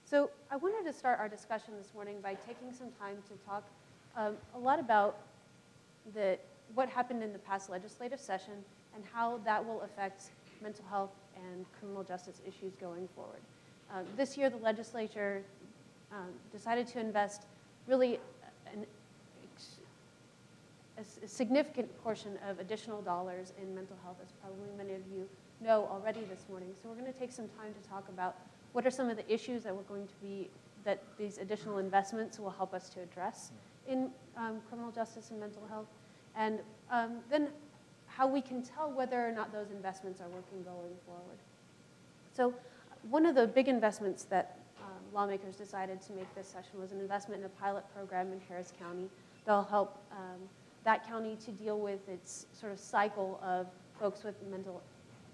So I wanted to start our discussion this morning by taking some time to talk a lot about what happened in the past legislative session and how that will affect mental health and criminal justice issues going forward. This year, the legislature decided to invest really a significant portion of additional dollars in mental health, as probably many of you know already this morning. So we're going to take some time to talk about what are some of the issues that these additional investments will help us to address in criminal justice and mental health, and then how we can tell whether or not those investments are working going forward. So one of the big investments that lawmakers decided to make this session was an investment in a pilot program in Harris County that'll help that county to deal with its sort of cycle of folks with mental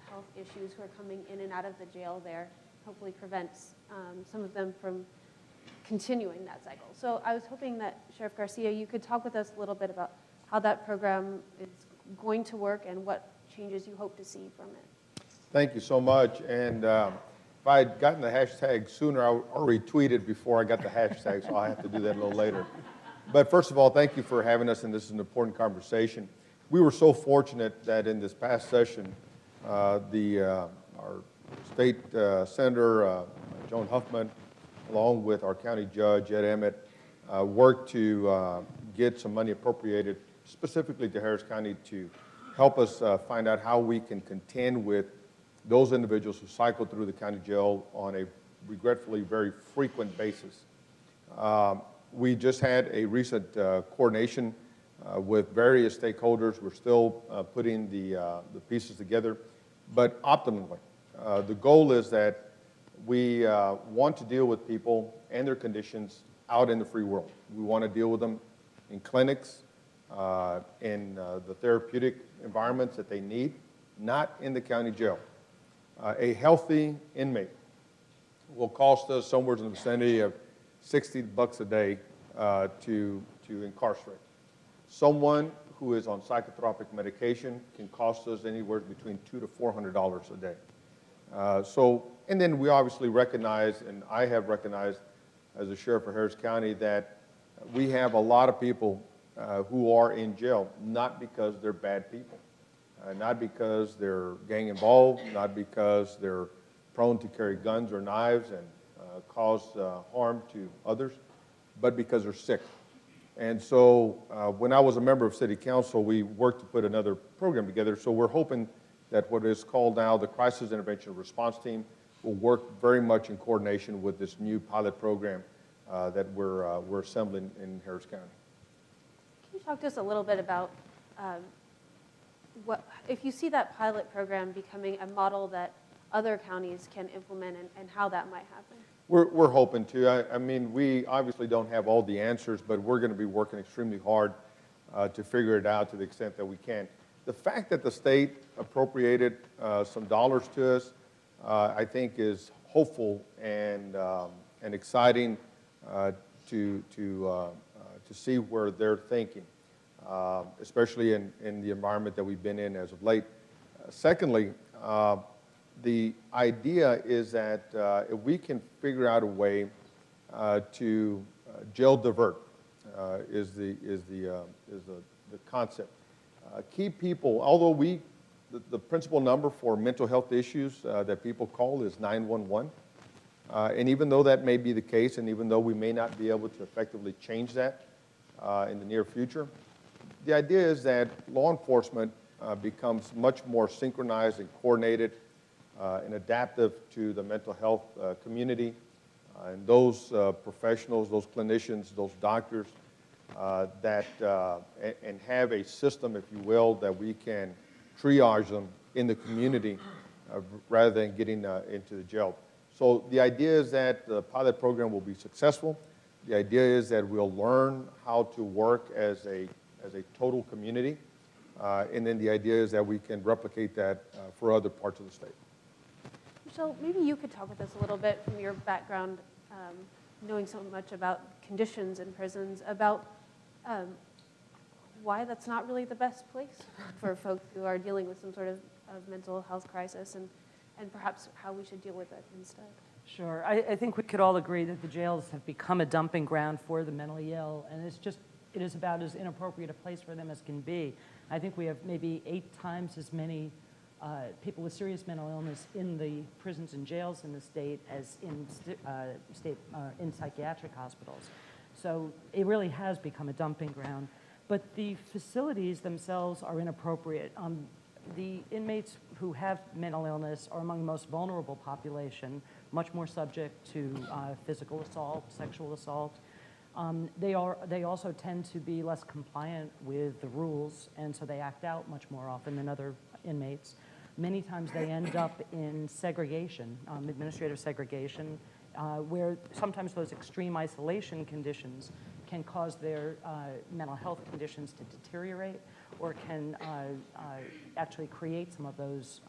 health issues who are coming in and out of the jail there, hopefully prevents some of them from continuing that cycle. So I was hoping that, Sheriff Garcia, you could talk with us a little bit about how that program is going to work and what changes you hope to see from it. Thank you so much. And if I had gotten the hashtag sooner, I already tweeted before I got the hashtag, so I'll have to do that a little later. But first of all, thank you for having us, and this is an important conversation. We were so fortunate that in this past session, our state senator, Joan Huffman, along with our county judge, Ed Emmett, worked to get some money appropriated specifically to Harris County to help us find out how we can contend with those individuals who cycle through the county jail on a regretfully very frequent basis. We just had a recent coordination with various stakeholders. We're still putting the pieces together, but optimally. The goal is that we want to deal with people and their conditions out in the free world. We want to deal with them in clinics, in the therapeutic environments that they need, not in the county jail. A healthy inmate will cost us somewhere in the vicinity of $60 a day to incarcerate. Someone who is on psychotropic medication can cost us anywhere between $200 to $400 a day. And then we obviously recognize, and I have recognized as a sheriff of Harris County, that we have a lot of people who are in jail, not because they're bad people, not because they're gang involved, not because they're prone to carry guns or knives and cause harm to others, but because they're sick. And so when I was a member of City Council, we worked to put another program together. So we're hoping that what is called now the Crisis Intervention Response Team will work very much in coordination with this new pilot program that we're assembling in Harris County. Can you talk to us a little bit about if you see that pilot program becoming a model that other counties can implement and how that might happen? We're hoping to. I mean, we obviously don't have all the answers, but we're going to be working extremely hard to figure it out to the extent that we can. The fact that the state appropriated some dollars to us, I think, is hopeful and exciting to see where they're thinking, especially in the environment that we've been in as of late. Secondly, the idea is that if we can figure out a way to jail divert, is the concept. Keep people, although the principal number for mental health issues that people call is 911. And even though that may be the case, and even though we may not be able to effectively change that in the near future, the idea is that law enforcement becomes much more synchronized and coordinated and adaptive to the mental health community, and those professionals, those clinicians, those doctors and have a system, if you will, that we can triage them in the community rather than getting into the jail. So the idea is that the pilot program will be successful. The idea is that we'll learn how to work as a total community, and then the idea is that we can replicate that for other parts of the state. Michele, maybe you could talk with us a little bit from your background, knowing so much about conditions in prisons, about why that's not really the best place for folks who are dealing with some sort of mental health crisis, and perhaps how we should deal with it instead. Sure. I think we could all agree that the jails have become a dumping ground for the mentally ill, and it is about as inappropriate a place for them as can be. I think we have maybe 8 times as many people with serious mental illness in the prisons and jails in the state as in in psychiatric hospitals. So it really has become a dumping ground. But the facilities themselves are inappropriate. The inmates who have mental illness are among the most vulnerable population, much more subject to physical assault, sexual assault. They also tend to be less compliant with the rules, and so they act out much more often than other inmates. Many times they end up in segregation, administrative segregation, where sometimes those extreme isolation conditions can cause their mental health conditions to deteriorate, or can actually create some of those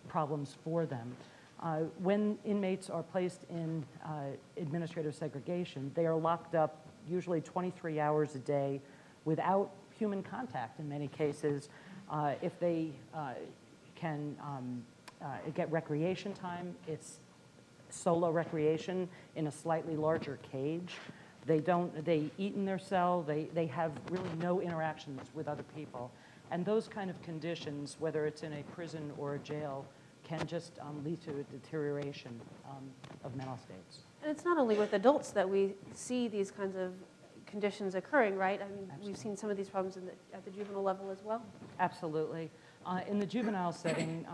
problems for them. When inmates are placed in administrative segregation, they are locked up usually 23 hours a day without human contact in many cases. If they can get recreation time, it's solo recreation in a slightly larger cage. They eat in their cell, they have really no interactions with other people. And those kind of conditions, whether it's in a prison or a jail, can just lead to a deterioration of mental states. And it's not only with adults that we see these kinds of conditions occurring, right? I mean, Absolutely. We've seen some of these problems at the juvenile level as well. Absolutely. In the juvenile setting,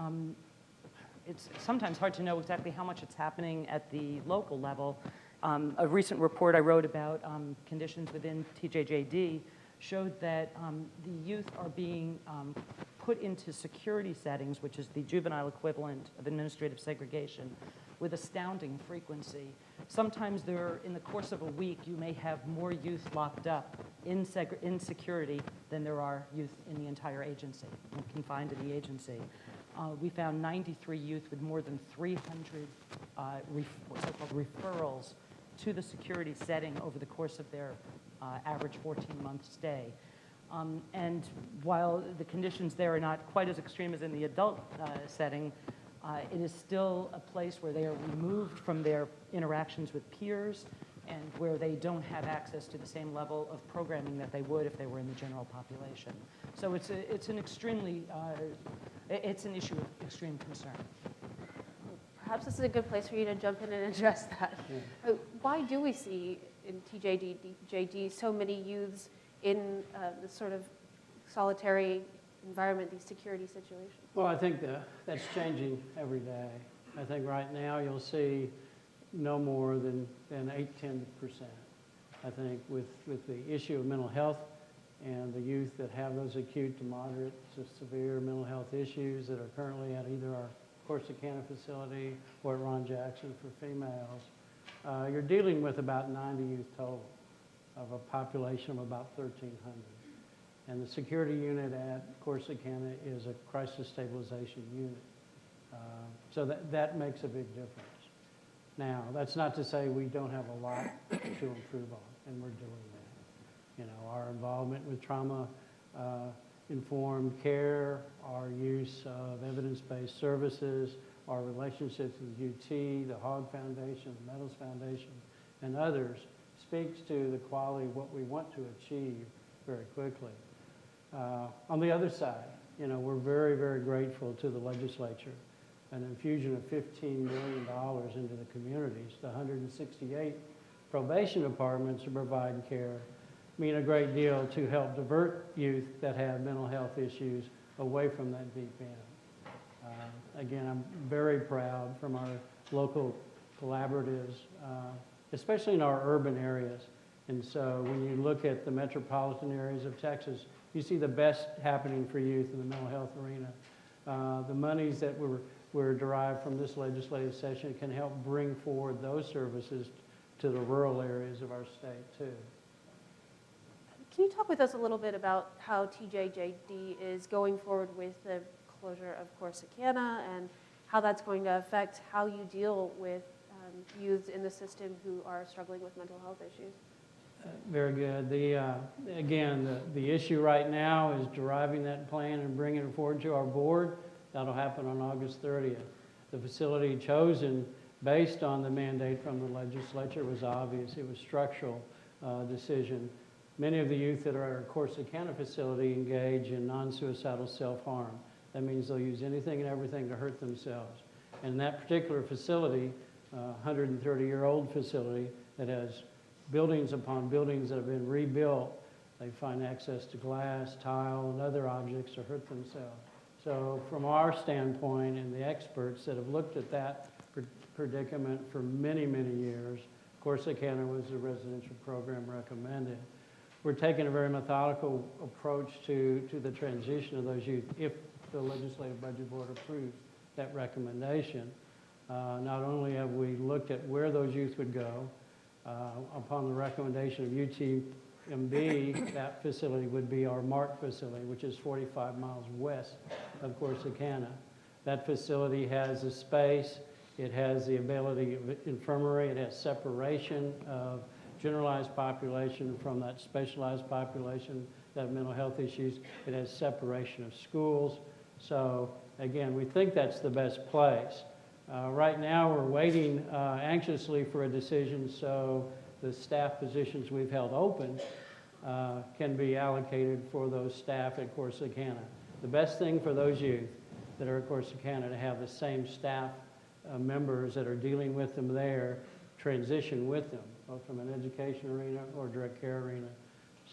it's sometimes hard to know exactly how much it's happening at the local level. A recent report I wrote about conditions within TJJD showed that the youth are being put into security settings, which is the juvenile equivalent of administrative segregation, with astounding frequency. Sometimes in the course of a week, you may have more youth locked up in security than there are youth in the entire agency, confined in the agency. We found 93 youth with more than 300 so-called referrals to the security setting over the course of their average 14-month stay. And while the conditions there are not quite as extreme as in the adult setting, it is still a place where they are removed from their interactions with peers and where they don't have access to the same level of programming that they would if they were in the general population. So it's an issue of extreme concern. Perhaps this is a good place for you to jump in and address that. Yeah. Why do we see in TJD so many youths in this sort of solitary environment, these security situations? Well, I think that's changing every day. I think right now you'll see no more than 8–10%. I think with the issue of mental health and the youth that have those acute to moderate to severe mental health issues that are currently at either our Corsicana facility or at Ron Jackson for females, you're dealing with about 90 youth total of a population of about 1,300. And the security unit at Corsicana is a crisis stabilization unit. So that makes a big difference. Now, that's not to say we don't have a lot to improve on, and we're doing that. You know, our involvement with trauma-informed care, our use of evidence-based services, our relationships with UT, the Hogg Foundation, the Metals Foundation, and others speaks to the quality of what we want to achieve very quickly. On the other side, you know, we're very, very grateful to the legislature. An infusion of $15 million into the communities, the 168 probation departments who provide care mean a great deal to help divert youth that have mental health issues away from that deep end. Again, I'm very proud from our local collaboratives, especially in our urban areas. And so when you look at the metropolitan areas of Texas, you see the best happening for youth in the mental health arena. The monies that were derived from this legislative session can help bring forward those services to the rural areas of our state too. Can you talk with us a little bit about how TJJD is going forward with the closure of Corsicana and how that's going to affect how you deal with youths in the system who are struggling with mental health issues? Very good. Again, the issue right now is deriving that plan and bringing it forward to our board. That'll happen on August 30th. The facility chosen based on the mandate from the legislature was obvious. It was structural decision. Many of the youth that are at our Corsicana facility engage in non-suicidal self-harm. That means they'll use anything and everything to hurt themselves. And in that particular facility, 130-year-old facility that has buildings upon buildings that have been rebuilt, they find access to glass, tile, and other objects to hurt themselves. So from our standpoint and the experts that have looked at that predicament for many, many years, Corsicana was the residential program recommended. We're taking a very methodical approach to the transition of those youth if the Legislative Budget Board approves that recommendation. Not only have we looked at where those youth would go, upon the recommendation of UTMB, that facility would be our MARC facility, which is 45 miles west of Corsicana. That facility has a space, it has the ability of infirmary, it has separation of generalized population from that specialized population that have mental health issues. It has separation of schools. So again, we think that's the best place. Right now, we're waiting anxiously for a decision so the staff positions we've held open can be allocated for those staff at Corsicana. The best thing for those youth that are at Corsicana to have the same staff members that are dealing with them there transition with them, both from an education arena or direct care arena.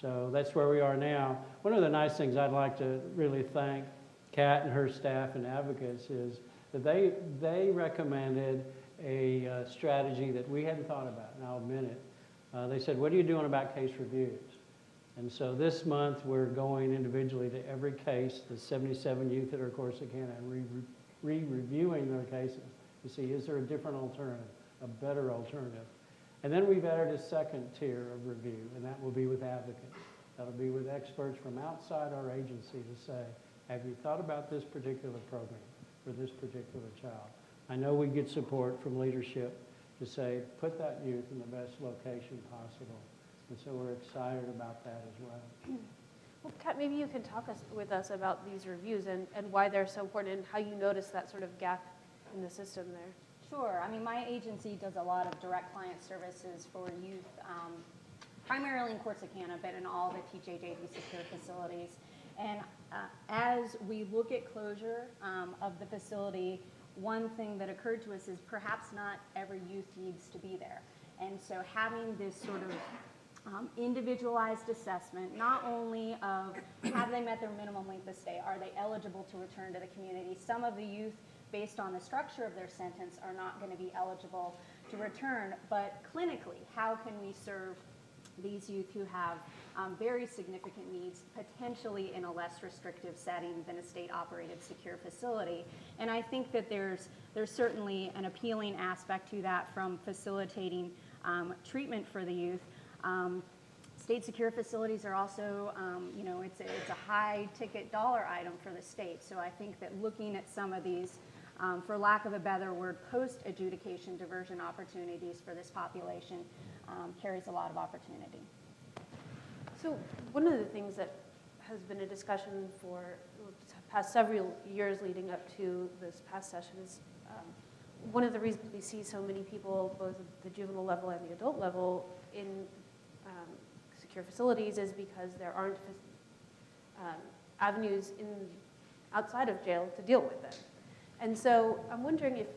So that's where we are now. One of the nice things I'd like to really thank Kat and her staff and advocates is that they recommended a strategy that we hadn't thought about, and I'll admit it. They said, what are you doing about case reviews? And so this month we're going individually to every case, the 77 youth that are Corsicana, and re-reviewing their cases to see is there a different alternative, a better alternative. And then we've added a second tier of review, and that will be with advocates. That'll be with experts from outside our agency to say, have you thought about this particular program for this particular child? I know we get support from leadership to say, put that youth in the best location possible. And so we're excited about that as well. Well, Kat, maybe you can talk with us about these reviews and why they're so important and how you notice that sort of gap in the system there. Sure. I mean, my agency does a lot of direct client services for youth, primarily in Corsicana, but in all the TJJD secure facilities. And as we look at closure of the facility, one thing that occurred to us is perhaps not every youth needs to be there. And so having this sort of individualized assessment, not only of have they met their minimum length of stay, are they eligible to return to the community? Some of the youth, based on the structure of their sentence, are not going to be eligible to return, but clinically, how can we serve these youth who have very significant needs, potentially in a less restrictive setting than a state-operated secure facility? And I think that there's certainly an appealing aspect to that from facilitating treatment for the youth. State secure facilities are also, you know, it's a high-ticket dollar item for the state. So I think that looking at some of these, for lack of a better word, post-adjudication diversion opportunities for this population carries a lot of opportunity. So one of the things that has been a discussion for the past several years leading up to this past session is one of the reasons we see so many people, both at the juvenile level and the adult level, in secure facilities is because there aren't avenues outside of jail to deal with them. And so I'm wondering if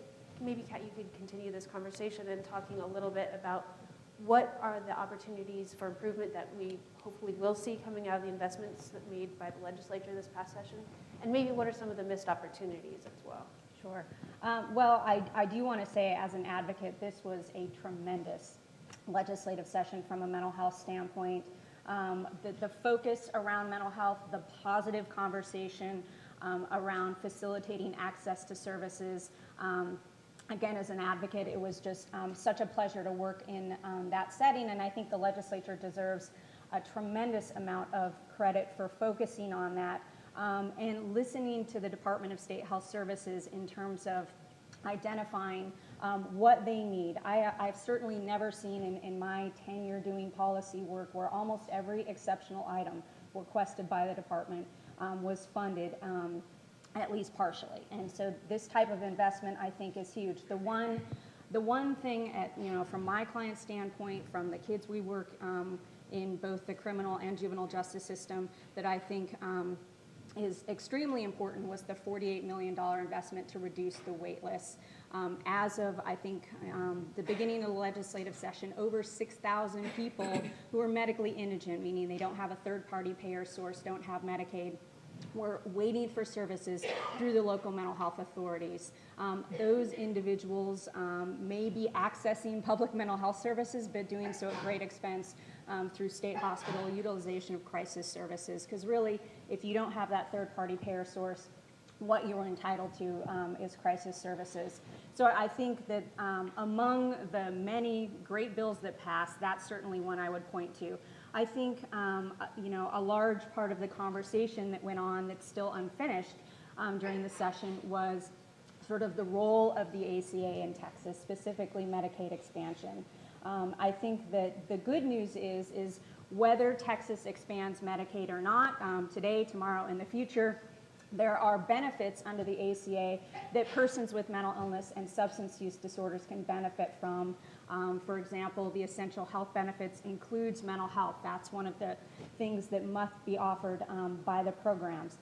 maybe, Kat, you could continue this conversation and talking a little bit about what are the opportunities for improvement that we hopefully will see coming out of the investments that made by the legislature this past session, and maybe what are some of the missed opportunities as well? Sure. Well, I do want to say as an advocate, this was a tremendous legislative session from a mental health standpoint. The focus around mental health, the positive conversation around facilitating access to services. Again, as an advocate, it was just such a pleasure to work in that setting, and I think the legislature deserves a tremendous amount of credit for focusing on that and listening to the Department of State Health Services in terms of identifying what they need. I've certainly never seen in my tenure doing policy work where almost every exceptional item requested by the department was funded. at least partially. And so this type of investment, I think, is huge. The one thing, from my client's standpoint, from the kids we work in both the criminal and juvenile justice system, that I think is extremely important was the $48 million investment to reduce the wait list. As of, I think, the beginning of the legislative session, over 6,000 people who are medically indigent, meaning they don't have a third-party payer source, don't have Medicaid, were waiting for services through the local mental health authorities. Those individuals may be accessing public mental health services, but doing so at great expense through state hospital utilization of crisis services. Because really, if you don't have that third-party payer source, what you're entitled to is crisis services. So I think that among the many great bills that passed, that's certainly one I would point to. I think, a large part of the conversation that went on that's still unfinished during the session was sort of the role of the ACA in Texas, specifically Medicaid expansion. I think that the good news is whether Texas expands Medicaid or not, today, tomorrow, in the future, there are benefits under the ACA that persons with mental illness and substance use disorders can benefit from. For example, the essential health benefits includes mental health. That's one of the things that must be offered by the programs.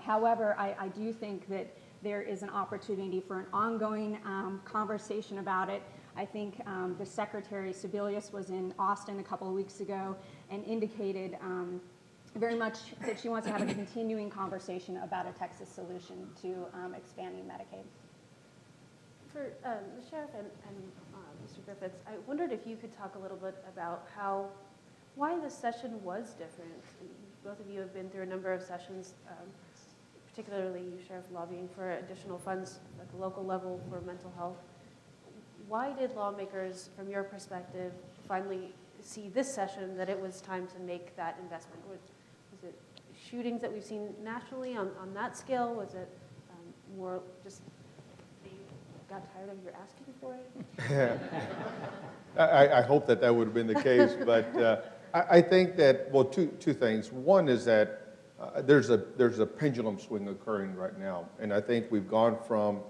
However, I do think that there is an opportunity for an ongoing conversation about it. I think the Secretary Sebelius was in Austin a couple of weeks ago and indicated very much that she wants to have a continuing conversation about a Texas solution to expanding Medicaid. For the Sheriff and Mr. Griffiths, I wondered if you could talk a little bit about why the session was different. Both of you have been through a number of sessions, particularly you, Sheriff, lobbying for additional funds at the local level for mental health. Why did lawmakers, from your perspective, finally see this session that it was time to make that investment? Was it shootings that we've seen nationally on that scale? Was it more just that you got tired of your asking for it? I hope that would have been the case, but I think that, well, two things. One is that there's a pendulum swing occurring right now, and I think we've gone from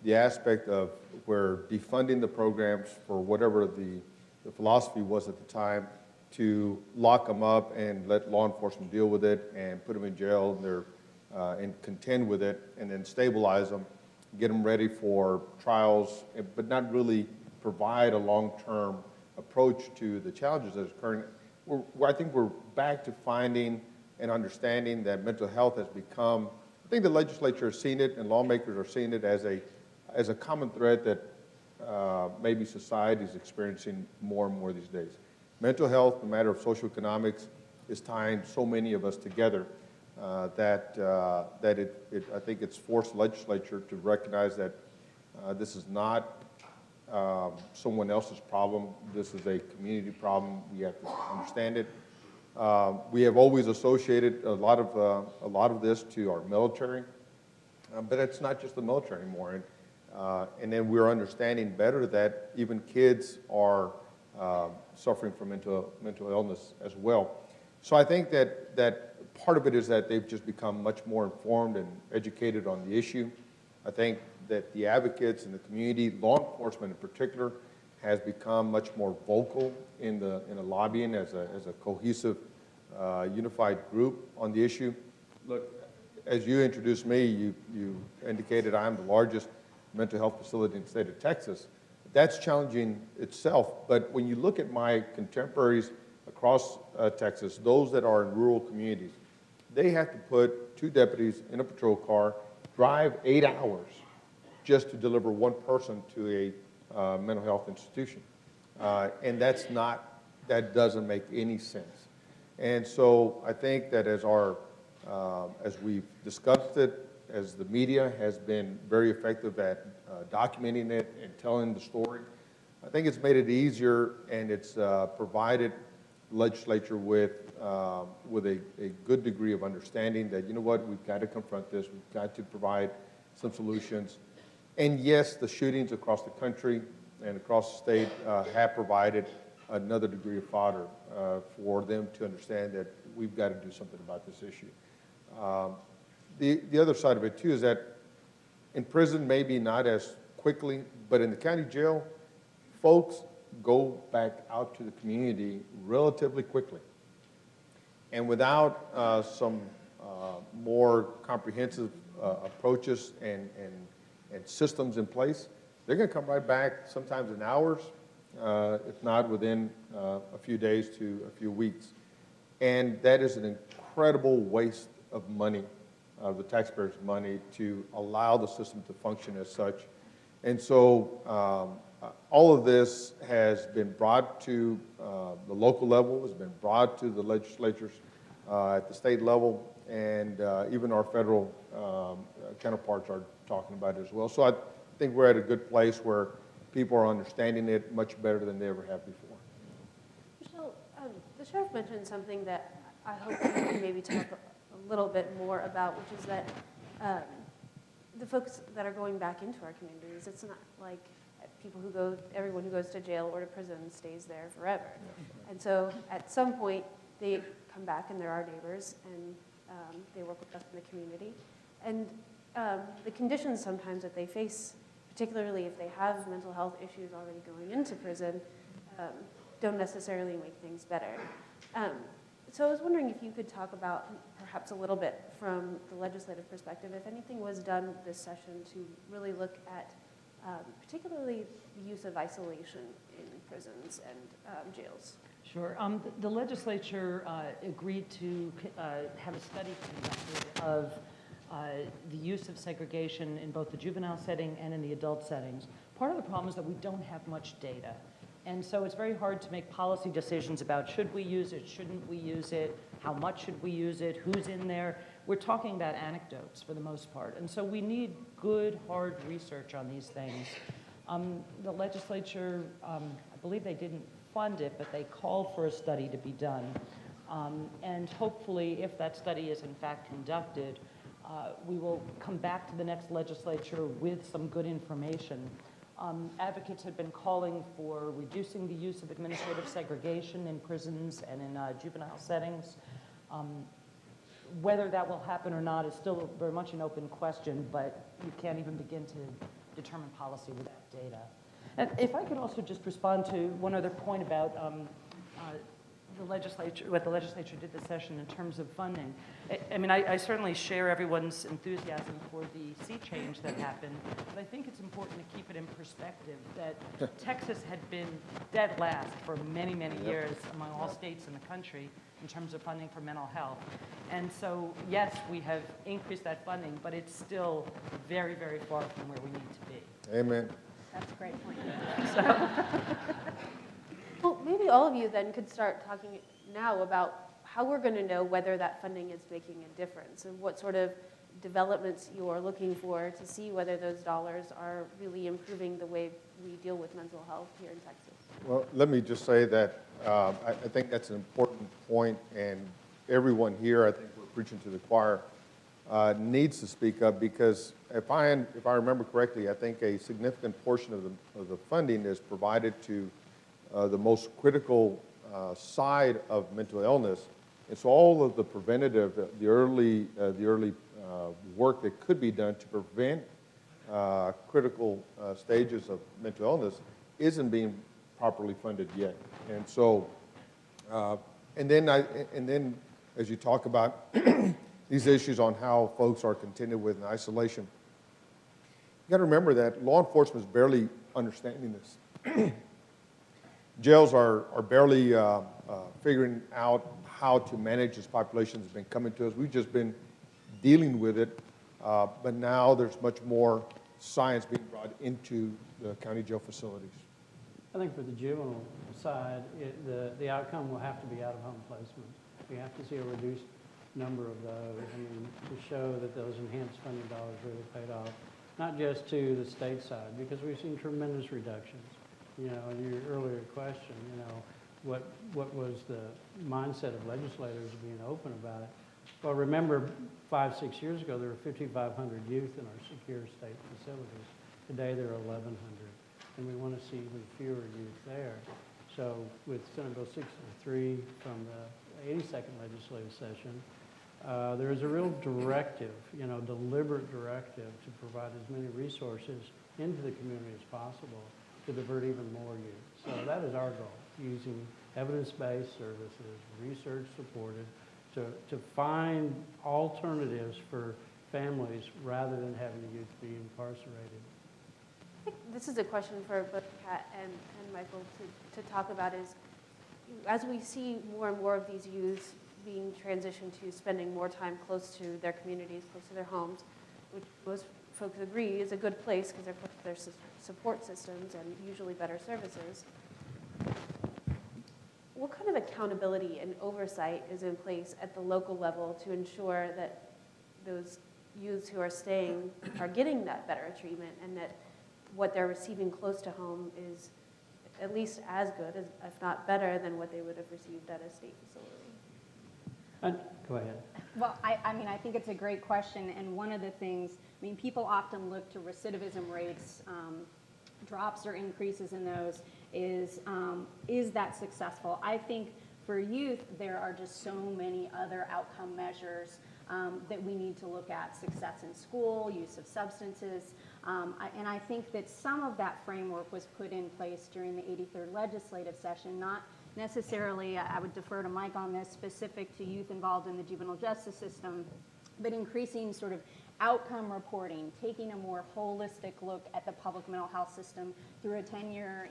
the aspect of where defunding the programs for whatever the philosophy was at the time to lock them up and let law enforcement deal with it and put them in jail and contend with it and then stabilize them, get them ready for trials, but not really provide a long-term approach to the challenges that are occurring. I think we're back to finding and understanding that mental health has become, I think the legislature has seen it and lawmakers are seeing it as a common threat that maybe society is experiencing more and more these days. Mental health, the matter of socioeconomics, is tying so many of us together that I think it's forced the legislature to recognize that this is not someone else's problem. This is a community problem. We have to understand it. We have always associated a lot of this to our military, but it's not just the military anymore. And then we're understanding better that even kids are suffering from mental illness as well. So I think that part of it is that they've just become much more informed and educated on the issue. I think that the advocates in the community, law enforcement in particular, has become much more vocal in the lobbying as a cohesive, unified group on the issue. Look, as you introduced me, you indicated I'm the largest mental health facility in the state of Texas. That's challenging itself, but when you look at my contemporaries across Texas, those that are in rural communities, they have to put 2 deputies in a patrol car, drive 8 hours just to deliver one person to a mental health institution. And that doesn't make any sense. And so I think that as we've discussed it, as the media has been very effective at documenting it and telling the story, I think it's made it easier and it's provided the legislature with a good degree of understanding that, you know what, we've got to confront this, we've got to provide some solutions. And yes, the shootings across the country and across the state have provided another degree of fodder for them to understand that we've got to do something about this issue. the other side of it too is that in prison, maybe not as quickly, but in the county jail, folks go back out to the community relatively quickly. And without some more comprehensive approaches and systems in place, they're going to come right back, sometimes in hours, if not within a few days to a few weeks. And that is an incredible waste of money, of the taxpayers' money, to allow the system to function as such. And so all of this has been brought to the local level, has been brought to the legislatures at the state level, and even our federal counterparts are talking about it as well. So I think we're at a good place where people are understanding it much better than they ever have before. Michele, the sheriff mentioned something that I hope you can maybe talk a little bit more about, which is that the folks that are going back into our communities, it's not like everyone who goes to jail or to prison stays there forever. And so at some point, they come back and they're our neighbors, and they work with us in the community. And the conditions sometimes that they face, particularly if they have mental health issues already going into prison, don't necessarily make things better. So I was wondering if you could talk about, perhaps a little bit from the legislative perspective, if anything was done this session to really look at particularly the use of isolation in prisons and jails. Sure. The legislature agreed to have a study conducted of the use of segregation in both the juvenile setting and in the adult settings. Part of the problem is that we don't have much data. And so it's very hard to make policy decisions about should we use it, shouldn't we use it, how much should we use it, who's in there. We're talking about anecdotes for the most part. And so we need good, hard research on these things. The legislature, I believe they didn't fund it, but they called for a study to be done. And hopefully, if that study is in fact conducted, we will come back to the next legislature with some good information. Advocates have been calling for reducing the use of administrative segregation in prisons and in juvenile settings. Whether that will happen or not is still very much an open question, but you can't even begin to determine policy without data. And if I could also just respond to one other point about the legislature, what the legislature did this session in terms of funding. I mean, I certainly share everyone's enthusiasm for the sea change that happened, but I think it's important to keep it in perspective that Texas had been dead last for many, many years among all states in the country in terms of funding for mental health. And so, yes, we have increased that funding, but it's still very, very far from where we need to be. Amen. That's a great point. Well, maybe all of you then could start talking now about how we're going to know whether that funding is making a difference and what sort of developments you are looking for to see whether those dollars are really improving the way we deal with mental health here in Texas. Well, let me just say that I think that's an important point, and everyone here, I think we're preaching to the choir, needs to speak up, because if I remember correctly, I think a significant portion of the funding is provided to the most critical side of mental illness. And so all of the preventative, the early work that could be done to prevent critical stages of mental illness isn't being properly funded yet. And so, and then as you talk about these issues on how folks are contended with in isolation, you got to remember that law enforcement is barely understanding this. Jails are barely figuring out how to manage this population that's been coming to us. We've just been dealing with it, but now there's much more science being brought into the county jail facilities. I think for the juvenile side, the outcome will have to be out-of-home placement. We have to see a reduced number of those, I mean, to show that those enhanced funding dollars really paid off, not just to the state side, because we've seen tremendous reductions. You know, in your earlier question, you know, what was the mindset of legislators being open about it? Well, remember 5-6 years ago, there were 5,500 youth in our secure state facilities. Today, there are 1,100, and we want to see even fewer youth there. So with Senate Bill 603 from the 82nd legislative session, there is a real directive, deliberate directive to provide as many resources into the community as possible to divert even more youth. So that is our goal, using evidence-based services, research supported, to find alternatives for families rather than having the youth be incarcerated. I think this is a question for both Kat and Michael to talk about is, as we see more and more of these youth being transitioned to spending more time close to their communities, close to their homes, which most folks agree is a good place because they're close to their support systems and usually better services. What kind of accountability and oversight is in place at the local level to ensure that those youths who are staying are getting that better treatment and that what they're receiving close to home is at least as good, as, if not better, than what they would have received at a state facility? Go ahead. Well, I mean, I think it's a great question, and one of the things, people often look to recidivism rates, drops or increases in those, is that successful? I think for youth, there are just so many other outcome measures that we need to look at: success in school, use of substances, and I think that some of that framework was put in place during the 83rd legislative session, not necessarily, I would defer to Mike on this, specific to youth involved in the juvenile justice system, but increasing sort of outcome reporting, taking a more holistic look at the public mental health system through a 10-year,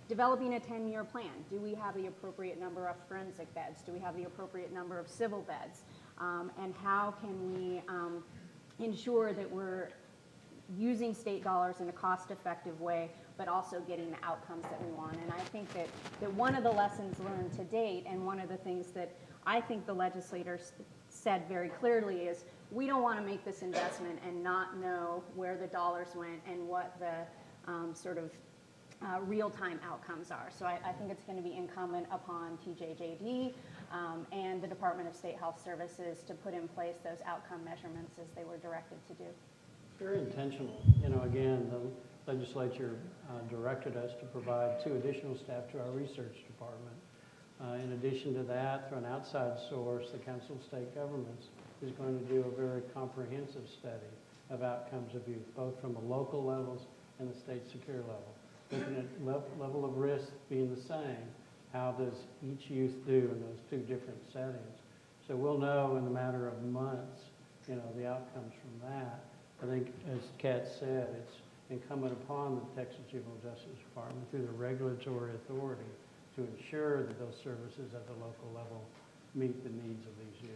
developing a 10-year plan. Do we have the appropriate number of forensic beds? Do we have the appropriate number of civil beds? And how can we ensure that we're using state dollars in a cost-effective way, but also getting the outcomes that we want? And I think that one of the lessons learned to date, and one of the things that I think the legislators said very clearly, is we don't want to make this investment and not know where the dollars went and what the sort of real-time outcomes are. So I think it's going to be incumbent upon TJJD and the Department of State Health Services to put in place those outcome measurements as they were directed to do. Very intentional. Again, the legislature directed us to provide 2 additional staff to our research department. In addition to that, through an outside source, the Council of State Governments is going to do a very comprehensive study of outcomes of youth, both from the local levels and the state secure level. Looking at level of risk being the same, how does each youth do in those 2 different settings? So we'll know in a matter of months, the outcomes from that. I think, as Kat said, it's incumbent upon the Texas Juvenile Justice Department through the regulatory authority to ensure that those services at the local level meet the needs of these youth.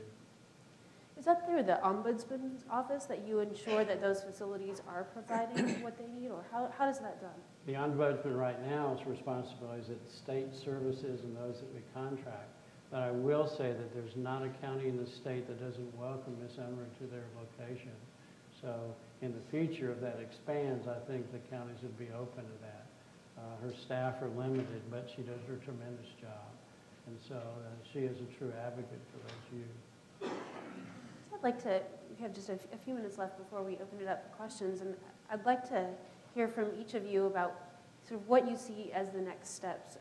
Is that through the Ombudsman's office that you ensure that those facilities are providing what they need, or how is that done? The Ombudsman right now is responsibilities at state services and those that we contract. But I will say that there's not a county in the state that doesn't welcome Ms. Unruh to their location. So in the future, if that expands, I think the counties would be open to that. Her staff are limited, but she does a tremendous job. And so she is a true advocate for those youth. So I'd like to, we have just a few minutes left before we open it up for questions, and I'd like to hear from each of you about sort of what you see as the next steps.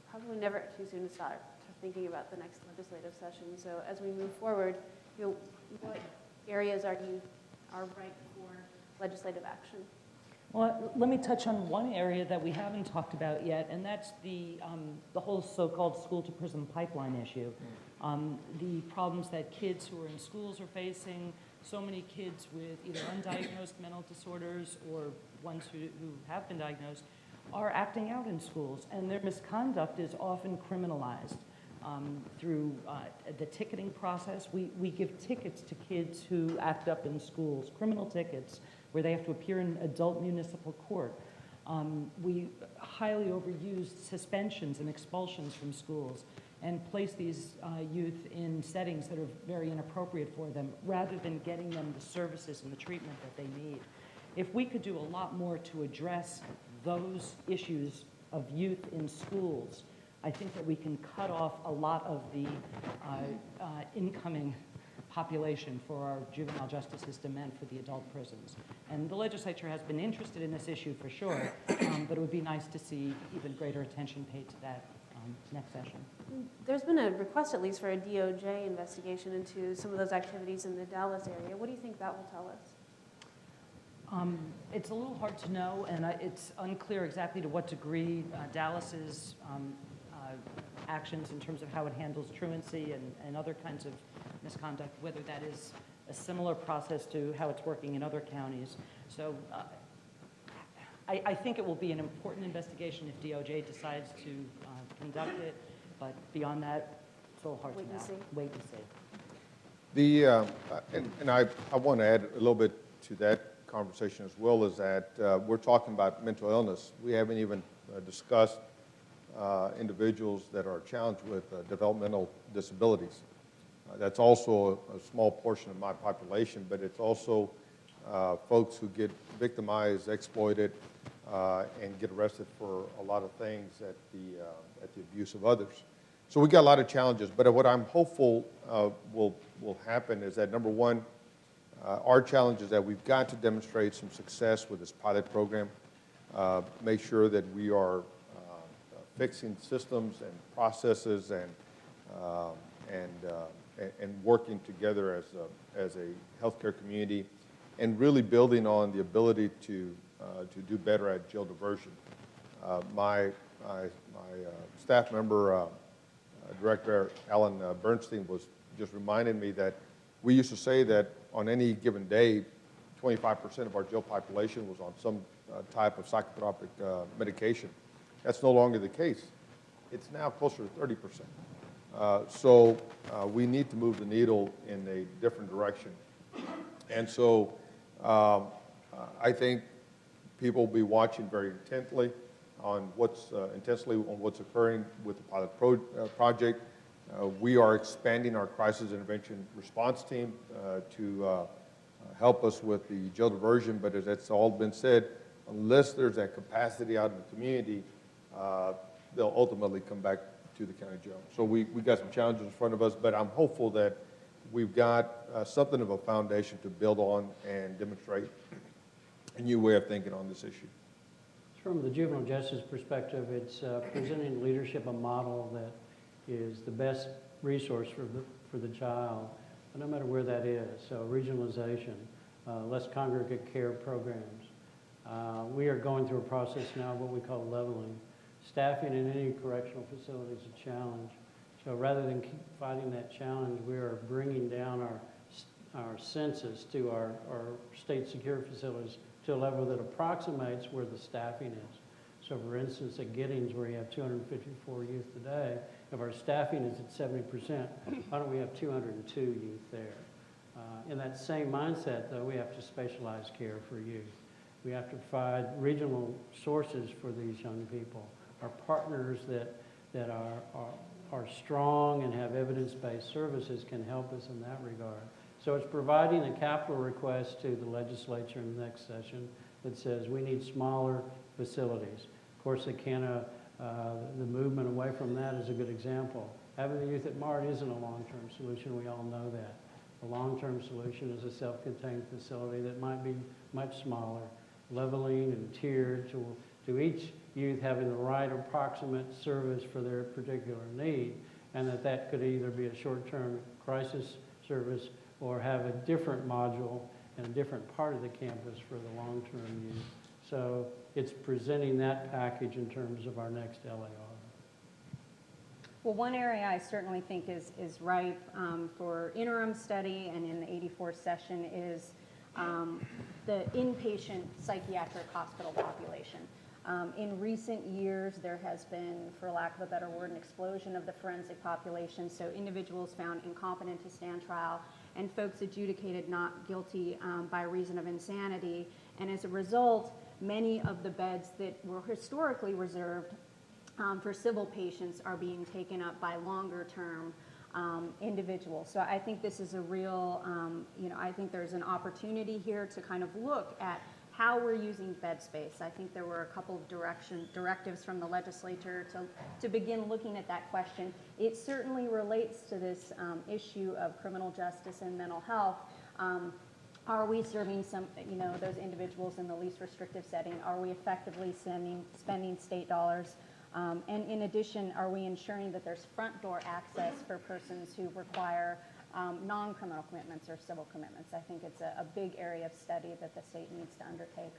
Probably never too soon to start thinking about the next legislative session. So as we move forward, what areas are ripe for legislative action? Well, let me touch on one area that we haven't talked about yet, and that's the whole so-called school-to-prison pipeline issue. The problems that kids who are in schools are facing, so many kids with either undiagnosed mental disorders or ones who have been diagnosed are acting out in schools, and their misconduct is often criminalized. Through the ticketing process, we give tickets to kids who act up in schools, criminal tickets, where they have to appear in adult municipal court. We highly overuse suspensions and expulsions from schools and place these youth in settings that are very inappropriate for them, rather than getting them the services and the treatment that they need. If we could do a lot more to address those issues of youth in schools, I think that we can cut off a lot of the incoming population for our juvenile justice system and for the adult prisons. And the legislature has been interested in this issue for sure, but it would be nice to see even greater attention paid to that next session. There's been a request, at least, for a DOJ investigation into some of those activities in the Dallas area. What do you think that will tell us? It's a little hard to know, and it's unclear exactly to what degree Dallas's actions in terms of how it handles truancy and other kinds of misconduct, whether that is a similar process to how it's working in other counties. So I think it will be an important investigation if DOJ decides to conduct it, but beyond that, it's a little hard to know. Wait and see. And I want to add a little bit to that conversation as well, is that we're talking about mental illness. We haven't even discussed individuals that are challenged with developmental disabilities. That's also a small portion of my population, but it's also folks who get victimized, exploited, and get arrested for a lot of things at the abuse of others. So we got a lot of challenges, but what I'm hopeful will happen is that, number one, our challenge is that we've got to demonstrate some success with this pilot program, make sure that we are fixing systems and processes and working together as a healthcare community, and really building on the ability to do better at jail diversion. My staff member, Director Alan Bernstein, was just reminding me that we used to say that on any given day, 25% of our jail population was on some type of psychotropic medication. That's no longer the case. It's now closer to 30%. So we need to move the needle in a different direction. And so I think people will be watching very intently on what's occurring with the pilot project. We are expanding our crisis intervention response team to help us with the jail diversion, but as it's all been said, unless there's that capacity out in the community, they'll ultimately come back to the county jail. So we got some challenges in front of us, but I'm hopeful that we've got something of a foundation to build on and demonstrate a new way of thinking on this issue. From the juvenile justice perspective, it's presenting leadership a model that is the best resource for the child, no matter where that is. So regionalization, less congregate care programs. We are going through a process now of what we call leveling. Staffing in any correctional facility is a challenge. So rather than keep fighting that challenge, we are bringing down our census to our state secure facilities to a level that approximates where the staffing is. So for instance, at Giddings, where you have 254 youth today, if our staffing is at 70%, why don't we have 202 youth there? In that same mindset, though, we have to specialize care for youth. We have to provide regional sources for these young people. Our partners that are strong and have evidence-based services can help us in that regard. So it's providing a capital request to the legislature in the next session that says we need smaller facilities. Of course, the movement away from that is a good example. Having the youth at MART isn't a long-term solution. We all know that. A long-term solution is a self-contained facility that might be much smaller, leveling and tiered to each youth having the right approximate service for their particular need, and that could either be a short-term crisis service or have a different module in a different part of the campus for the long-term youth. So it's presenting that package in terms of our next LAR. Well, one area I certainly think is ripe for interim study and in the 84th session is the inpatient psychiatric hospital population. In recent years, there has been, for lack of a better word, an explosion of the forensic population. So individuals found incompetent to stand trial and folks adjudicated not guilty by reason of insanity. And as a result, many of the beds that were historically reserved for civil patients are being taken up by longer-term individuals. So I think this is a real, I think there's an opportunity here to kind of look at how we're using bed space. I think there were a couple of directives from the legislature to begin looking at that question. It certainly relates to this issue of criminal justice and mental health. Are we serving those individuals in the least restrictive setting? Are we effectively spending state dollars And in addition, are we ensuring that there's front door access for persons who require non-criminal commitments or civil commitments? I think it's a big area of study that the state needs to undertake.